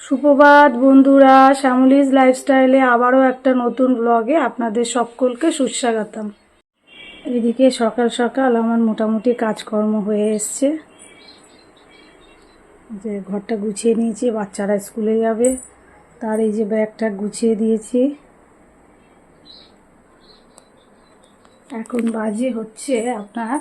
সুপ্রভাত বন্ধুরা, শ্যামলিজ লাইফস্টাইলে আবারও একটা নতুন ব্লগে আপনাদের সকলকে সুস্বাগতম। এদিকে সকাল সকাল আমার মোটামুটি কাজকর্ম হয়ে এসছে। যে ঘরটা গুছিয়ে নিয়েছি, বাচ্চারা স্কুলে যাবে তার এই যে ব্যাগটা গুছিয়ে দিয়েছি। এখন বাজে হচ্ছে আপনার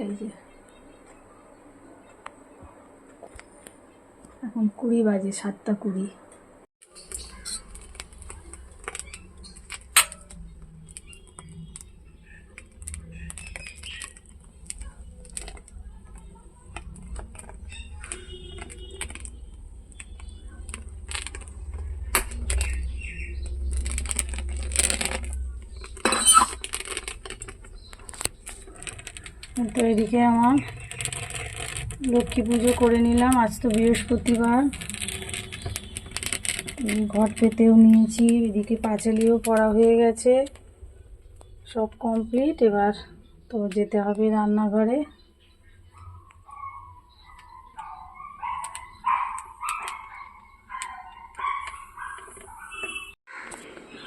এই যে এখন 20 বাজে, 7:20। তো এদিকে আমার লক্ষ্মী পুজো করে নিলাম। আজ তো বৃহস্পতিবার। ঘর পেতেও নিয়েছি, এদিকে পাঁচালিও পড়া হয়ে গেছে, সব কমপ্লিট। এবার তো যেতে হবে রান্নাঘরে।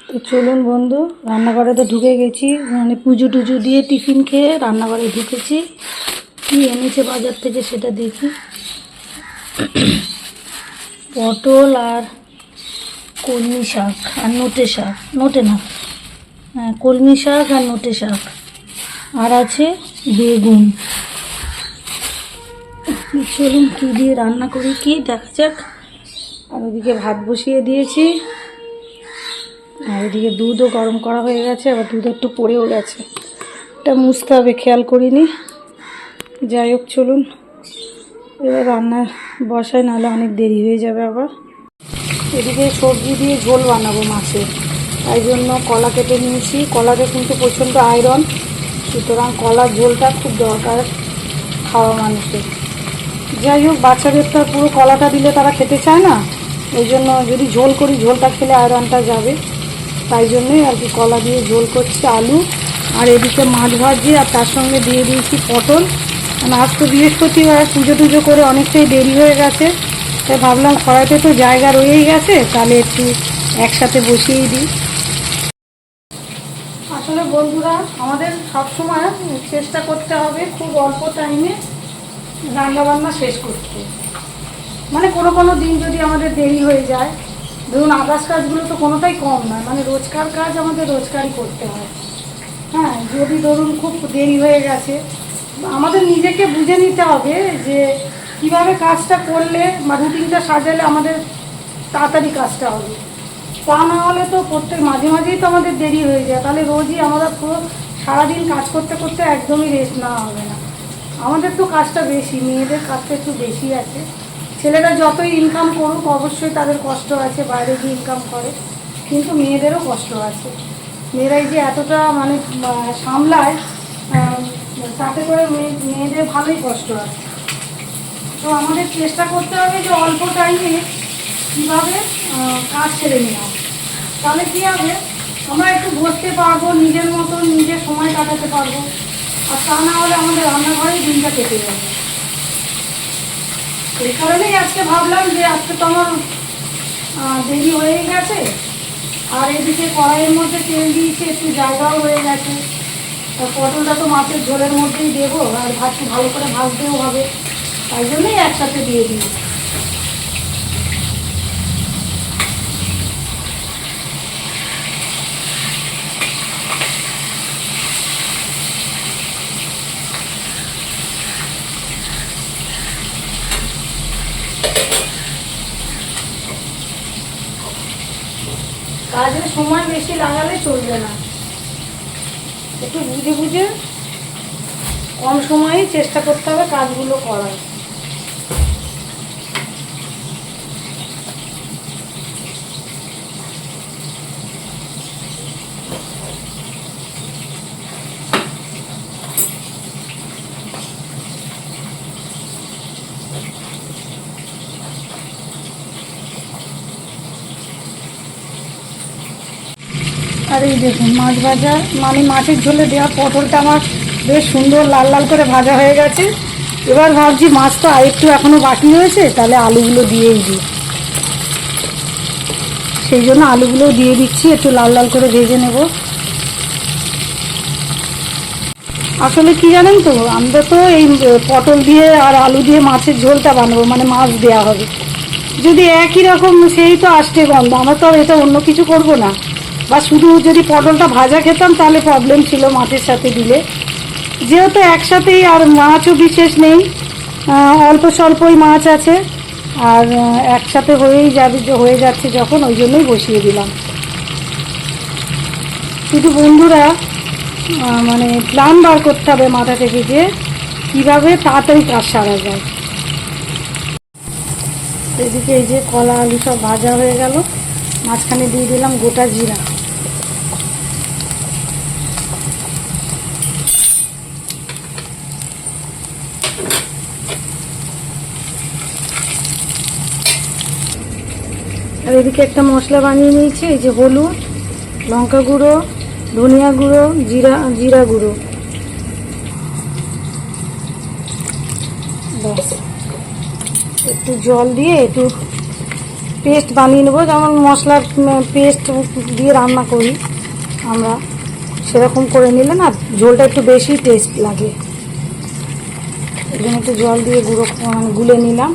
তো চলুন বন্ধু, রান্নাঘরে তো ঢুকে গেছি, মানে পুজো টুজো দিয়ে টিফিন খেয়ে রান্নাঘরে ঢুকেছি। কি এনেছে বাজার থেকে সেটা দেখি। পটল আর কলমি শাক আর নোটে শাক, কলমি শাক আর নোটে শাক, আর আছে বেগুন। চলুন কী দিয়ে রান্না করি কি দেখা যাক। আর ওদিকে ভাত বসিয়ে দিয়েছি, আর এদিকে দুধও গরম করা হয়ে গেছে। আবার দুধ একটু পড়েও গেছে, এটা মুছতে হবে, খেয়াল করিনি। যাই হোক চলুন এবার রান্না বসাই, নাহলে অনেক দেরি হয়ে যাবে আবার। এদিকে সবজি দিয়ে ঝোল বানাবো মাছের, তাই জন্য কলা কেটে নিয়েছি। কলাতে কিন্তু প্রচণ্ড আয়রন, সুতরাং কলার ঝোলটা খুব দরকার খাওয়া মানুষের। যাই হোক, বাচ্চাদের তো পুরো কলাটা দিলে তারা খেতে চায় না, ওই জন্য যদি ঝোল করি ঝোলটা খেলে আয়রনটা যাবে, তাই জন্যই আর কি কলা দিয়ে ঝোল করছি। আলু আর এদিকে মাছ ভাজি, আর তার সঙ্গে দিয়ে দিয়েছি পটল। আজ তো বৃহস্পতিবার, পুজো টুজো করে অনেকটাই দেরি হয়ে গেছে, তাই ভাবলাম কড়াইতে তো জায়গা রয়েই গেছে, তাহলে একটু একসাথে বসিয়েই দিই। আসলে বন্ধুরা, আমাদের সবসময় চেষ্টা করতে হবে খুব অল্প টাইমে রান্নাবান্না শেষ করতে। মানে কোনো দিন যদি আমাদের দেরি হয়ে যায়, ধরুন আদার্স কাজগুলো তো কোনোটাই কম নয়, মানে রোজকার কাজ আমাদের রোজকারই করতে হয়। হ্যাঁ, যদি ধরুন খুব দেরি হয়ে গেছে, আমাদের নিজেকে বুঝে নিতে হবে যে কিভাবে কাজটা করলে বা রুটিনটা সাজালে আমাদের তাড়াতাড়ি কাজটা হবে। তা না হলে তো মাঝে মাঝেই তো আমাদের দেরি হয়ে যায়, তাহলে রোজই আমরা পুরো সারাদিন কাজ করতে করতে একদমই রেস্ট নেওয়া হবে না। আমাদের তো কাজটা বেশি, মেয়েদের কাজটা একটু বেশি আছে। ছেলেরা যতই ইনকাম করুক অবশ্যই তাদের কষ্ট আছে, বাইরে গিয়ে ইনকাম করে, কিন্তু মেয়েদেরও কষ্ট আছে। মেয়েরাই যে এতটা মানে সামলায়, তাতে করে মেয়েদের ভালোই কষ্ট আছে। তো আমাদের চেষ্টা করতে হবে যে অল্প টাইমে কীভাবে কাজ ছেড়ে নেওয়া, তাহলে কী হবে, আমরা একটু বসতে পারবো, নিজের মতন নিজে সময় কাটাতে পারবো। আর তা না হলে আমাদের রান্নাঘরেই দিনটা কেটে যাবে। এই কারণেই আজকে ভাবলাম যে আজকে তো আমার দেরি হয়েই গেছে, আর এদিকে কড়াইয়ের মধ্যে তেল দিয়েছি, একটু জায়গাও হয়ে গেছে। পটলটা তো মাছের ঝোলের মধ্যেই দেবো, আর ভাতটা ভালো করে ভাজতেও হবে, তাই জন্যই একসাথে দিয়ে দিই। কাজের সময় বেশি লাগালে চলবে না, একটু বুঝে বুঝে কম সময়েই চেষ্টা করতে হবে কাজগুলো করার। আর এই দেখুন মাছ ভাজা, মানে মাছের ঝোলে দেওয়া পটলটা আমার বেশ সুন্দর লাল লাল করে ভাজা হয়ে গেছে। এবার ভাবছি মাছ তো আরেকটু এখনও বাকি রয়েছে, তাহলে আলুগুলো দিয়েই দিই। সেই জন্য আলুগুলোও দিয়ে দিচ্ছি, একটু লাল লাল করে ভেজে নেব। আসলে কি জানেন তো, আমরা তো এই পটল দিয়ে আর আলু দিয়ে মাছের ঝোলটা বানাবো, মানে মাছ দেওয়া হবে। যদি একই রকম সেই তো আসছে গন্ধ, আমরা তো আর এটা অন্য কিছু করব না। বা শুধু যদি পটলটা ভাজা খেতাম তাহলে প্রবলেম ছিল মাছের সাথে দিলে, যেহেতু একসাথেই আর মাছও বিশেষ নেই, অল্প স্বল্পই মাছ আছে, আর একসাথে হয়ে যাচ্ছে যখন, ওই জন্যই বসিয়ে দিলাম। শুধু বন্ধুরা মানে প্ল্যান বার করতে হবে মাথা থেকে যে কীভাবে তাড়াতাড়ি কাজ সারা যায়। এদিকে এই যে কলা আলু সব ভাজা হয়ে গেল, মাঝখানে দিয়ে দিলাম গোটা জিরা। আর এদিকে একটা মশলা বানিয়ে নিয়েছি, এই যে হলুদ, লঙ্কা গুঁড়ো, ধনিয়া গুঁড়ো, জিরা গুঁড়ো। ব্যাস, একটু জল দিয়ে একটু পেস্ট বানিয়ে নেবো, যেমন মশলার পেস্ট দিয়ে রান্না করি আমরা, সেরকম করে নিলে না ঝোলটা একটু বেশি টেস্ট লাগে। এখানে একটু জল দিয়ে গুলে নিলাম।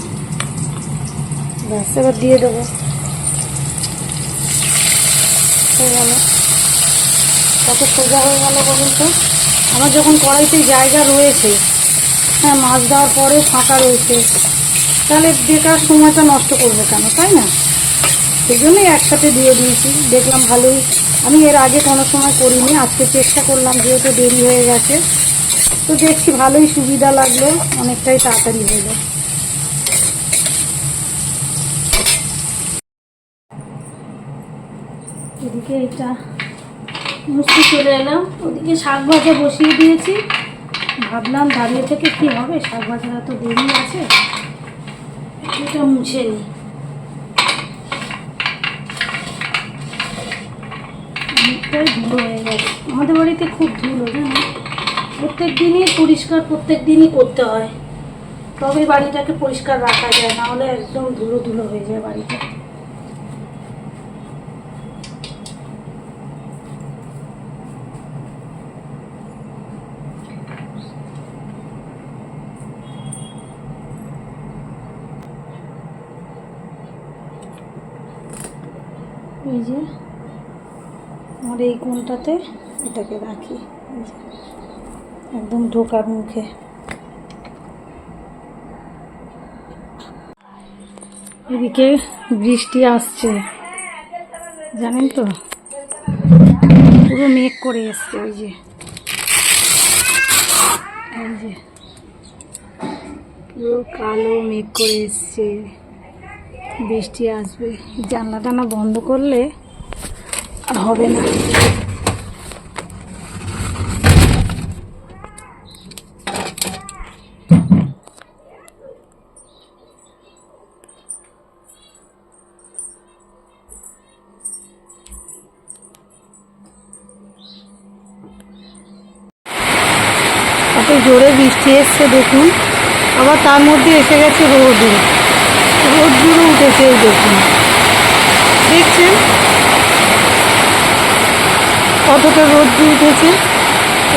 ব্যাস, এবার দিয়ে দেবো, হয়ে গেল। কত সোজা হয়ে গেল বলুন তো। আমার যখন কড়াইতে জায়গা রয়েছে, হ্যাঁ, মাছ দেওয়ার পরে ফাঁকা রয়েছে, তাহলে বেকার সময়টা নষ্ট করবো কেন, তাই না? সেই জন্যই একসাথে দিয়ে দিয়েছি, দেখলাম ভালোই। আমি এর আগে কোনো সময় করিনি, আজকে চেষ্টা করলাম, যেহেতু দেরি হয়ে গেছে তো দেখছি ভালোই সুবিধা লাগলো, অনেকটাই তাড়াতাড়ি হলো। এদিকে এটা মুছতে চলে এলাম, ওদিকে শাক ভাজা বসিয়ে দিয়েছি। ভাবলাম দাঁড়িয়ে থেকে কি হবে, শাক ভাজাটা তো দেরি আছে, এটা মুছে নিই। অনেকটাই ধুলো হয়ে গেছে, আমাদের বাড়িতে খুব ধুলো জানো, প্রত্যেক দিনই পরিষ্কার, প্রত্যেক দিনই করতে হয়, তবে বাড়িটাকে পরিষ্কার রাখা যায়, না হলে একদম ধুলো ধুলো হয়ে যায় বাড়িটা। এই যে আমার এই কোণটাতে এটাকে রাখি, একদম ঢোকার মুখে। এদিকে বৃষ্টি আসছে জানেন তো, পুরো মেঘ করে এসছে, ওই যে পুরো কালো মেঘ করে এসছে, বৃষ্টি আসবে। জানলাটা না বন্ধ করলে আর হবে না। এত জোরে বৃষ্টি এসছে দেখুন, আবার তার মধ্যে এসে গেছে রোদ্দুরও উঠেছে, এই দেখুন, দেখছেন কতটা রোদ্দুর উঠেছে।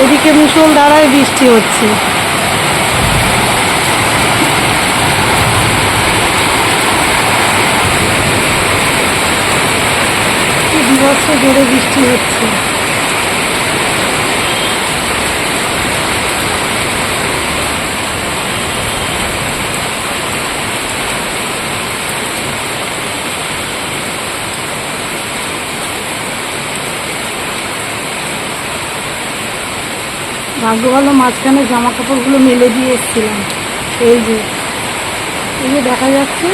ওদিকে মুষলধারায় বৃষ্টি হচ্ছে। বিভৎস জোরে বৃষ্টি হচ্ছে। ভাগ্য ভালো মাঝখানে জামা কাপড়গুলো মেলে দিয়ে এসেছিলাম, এই যে দেখা যাচ্ছে,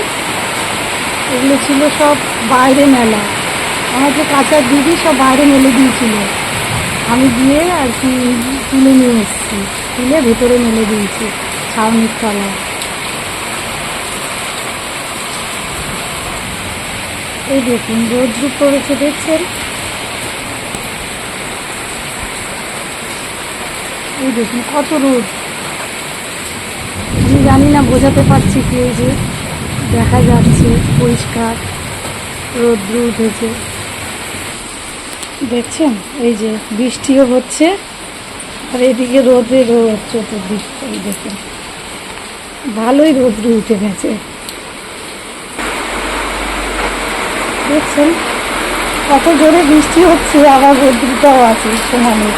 এগুলো ছিল সব বাইরে মেলা। আমার যে কাঁচার দিদি সব বাইরে মেলে দিয়েছিল, আমি গিয়ে আর কি তুলে নিয়ে এসেছি, তুলে ভেতরে মেলে দিয়েছি ছাউনির তলায়। এই দেখুন রোদ্দুর পড়েছে, দেখছেন, এই দেখুন কত রোদ। আমি জানি না বোঝাতে পারছি কি, এই যে দেখা যাচ্ছে পরিষ্কার। রোদ্র উঠেছে দেখছেন, এই যে বৃষ্টিও হচ্ছে আর এদিকে রোদে রোদ চতুর্দিক। এই দেখুন ভালোই রোদ্র উঠে গেছে দেখছেন, কত জোরে বৃষ্টি হচ্ছে, আবার রোদ্রটাও আছে সমানে।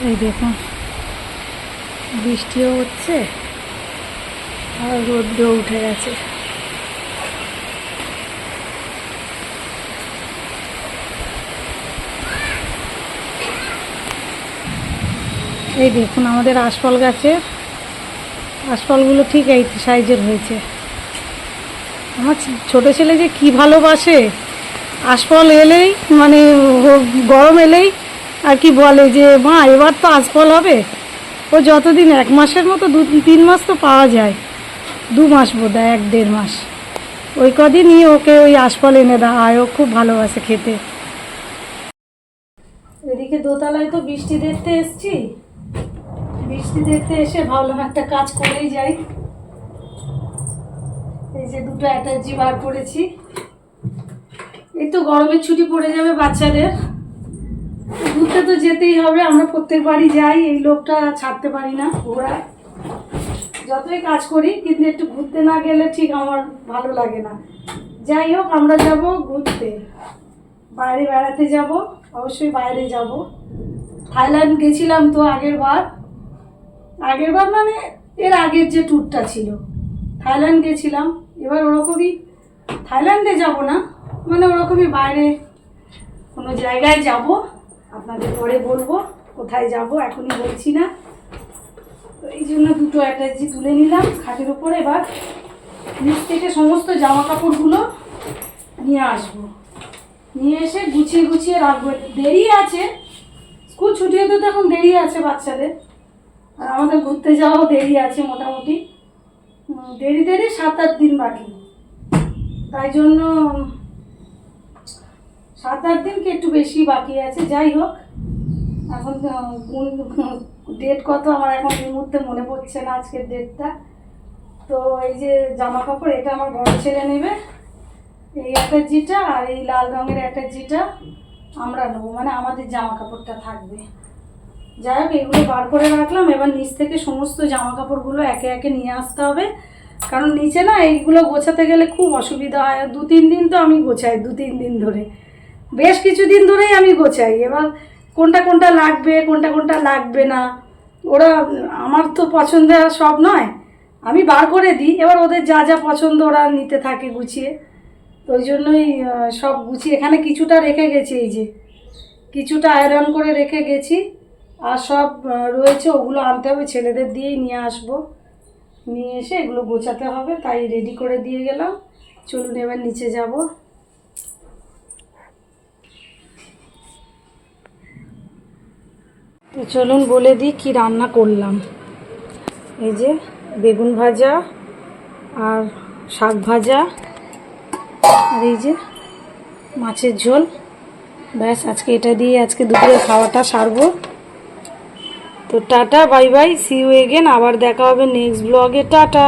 এই দেখুন বৃষ্টিও হচ্ছে আর রোদ্র উঠে গেছে। এই দেখুন আমাদের আশফল গাছের আশফলগুলো ঠিক এই সাইজের হয়েছে। আমার ছোটো ছেলে যে কি ভালোবাসে, আশফল এলেই মানে গরম এলেই আর কি বলে যে মা এবার তো আশফল হবে। ও যতদিন 1 মাসের মতো 2-3 মাস তো পাওয়া যায়, 2 মাস বোধ হয়, 1-1.5 মাস, ওই কদিনই ওকে ওই আশফল এনে দেওয়া হয়। ও খুব ভালোবাসে খেতে। এদিকে দোতলায় তো বৃষ্টি দেখতে এসছি, বৃষ্টি দেখতে এসে ভাবলাম একটা কাজ করেই যাই। এই যে 2টো অ্যাটাচি বার করেছি। এই তো গরমের ছুটি পড়ে যাবে বাচ্চাদের, ঘুরতে তো যেতেই হবে। আমরা প্রত্যেকবারই যাই, এই লোকটা ছাড়তে পারি না ঘোরা, যতই কাজ করি কিন্তু একটু ঘুরতে না গেলে ঠিক আমার ভালো লাগে না। যাই হোক আমরা যাব ঘুরতে, বাইরে বেড়াতে যাব, অবশ্যই বাইরে যাব। থাইল্যান্ড গেছিলাম তো আগের বার মানে এর আগের যে ট্যুরটা ছিল, থাইল্যান্ড গেছিলাম। এবার ওরকমই থাইল্যান্ডে যাব না, মানে ওরকমই বাইরে কোনো জায়গায় যাব, আপনাদের পরে বলবো কোথায় যাব, এখনই বলছি না। তো এই জন্য 2টো অ্যাটাচি তুলে নিলাম খাটের উপরে। এবার নিচ থেকে সমস্ত জামা কাপড়গুলো নিয়ে আসবো, নিয়ে এসে গুছিয়ে গুছিয়ে রাখবো। দেরি আছে, স্কুল ছুটি হতে তো এখন দেরি আছে বাচ্চাদের, আর আমাদের ঘুরতে যাওয়াও দেরি আছে, মোটামুটি দেরি 7-8 দিন বাকি। তাই জন্য 7-8 দিন কি একটু বেশি বাকি আছে। যাই হোক এখন ডেট কত আমার এখন এই মুহূর্তে মনে পড়ছে না আজকের ডেটটা। তো এই যে জামা কাপড়, এটা আমার বড় ছেলে নেবে, এই অ্যাটাচিটা আর এই লাল রঙের অ্যাটাচিটা আমরা নেবো, মানে আমাদের জামা কাপড়টা থাকবে। যাই হোক এগুলো বার করে রাখলাম। এবার নিচ থেকে সমস্ত জামা কাপড়গুলো একে একে নিয়ে আসতে হবে, কারণ নিচে না এইগুলো গোছাতে গেলে খুব অসুবিধা হয়। 2-3 দিন তো আমি গোছাই, 2-3 দিন ধরে, বেশ কিছু দিন ধরেই আমি গোছাই। এবার কোনটা কোনটা লাগবে কোনটা কোনটা লাগবে না, ওরা আমার তো পছন্দের সব নয়, আমি বার করে দিই। এবার ওদের যা যা পছন্দ ওরা নিতে থাকে গুছিয়ে, তো ওই জন্যই সব গুছিয়ে এখানে কিছুটা রেখে গেছি, এই যে কিছুটা আয়রন করে রেখে গেছি, আর সব রয়েছে ওগুলো আনতে হবে, ছেলেদের দিয়েই নিয়ে আসবো। নিয়ে এসে এগুলো গোছাতে হবে, তাই রেডি করে দিয়ে গেলাম। চলুন এবার নিচে যাব। তো চলুন বলে দিই কি রান্না করলাম। এই যে বেগুন ভাজা আর শাক ভাজা, আর এই যে মাছের ঝোল, ব্যাস আজকে এটা দিয়ে আজকে দুপুরে খাওয়াটা সারবো। তো tata, bye bye, see you again, আবার দেখা হবে নেক্সট ব্লগে, টাটা।